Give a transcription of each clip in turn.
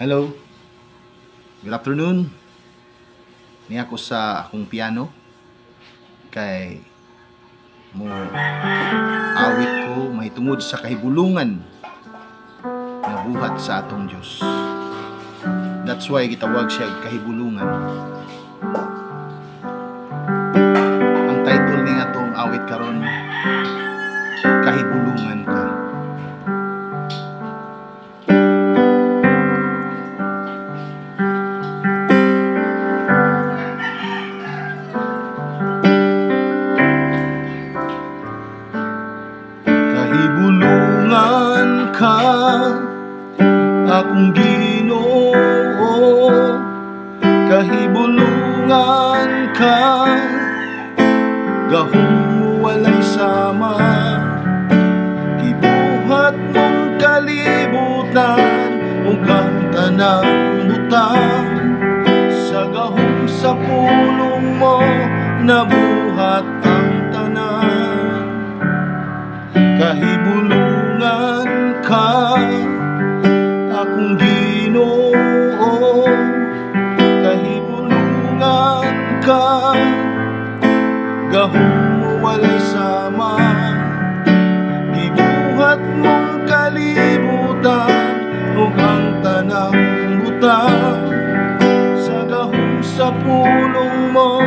Hello, good afternoon. Niya ako sa akong piano kay mo awit ko mahitungod sa kahibulungan nga buhat sa atong Dios. That's why gitawag siya kahibulungan. Ang title ni atong awit karon, Kahibulungan Ka. Kahibulungan ka, akong Ginoo. Kahibulungan ka, gahong walay sama. Gibuhat mong kalibutan ug ang tanang butang. Sa gahong sa pulong mo nabuhat ang tanan. Kahibulungan ka, akong Ginoo. Kahibulungan ka, gahong walay sama. Gibuhat mong kalibutan ug ang tanang butang. Sa gahong sa pulong mo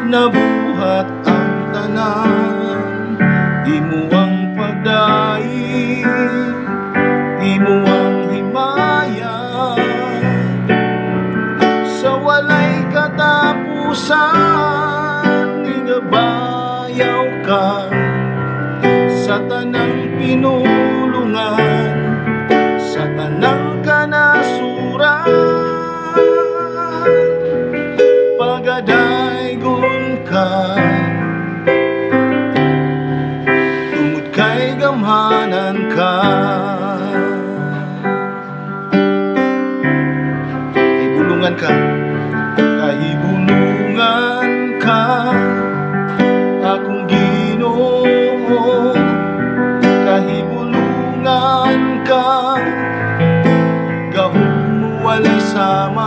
nabuhat ang tanan. Imo ang pagdaig, imo ang himaya, sa walay katapusan. Igabayaw ka sa tanang pinulungan, sa tanang kanasuran. Pagadaygon ka kay gamhanan ka. Kahibulungan ka, kahibulungan ka, akong Ginoo. Kahibulungan ka, gahong walay sama.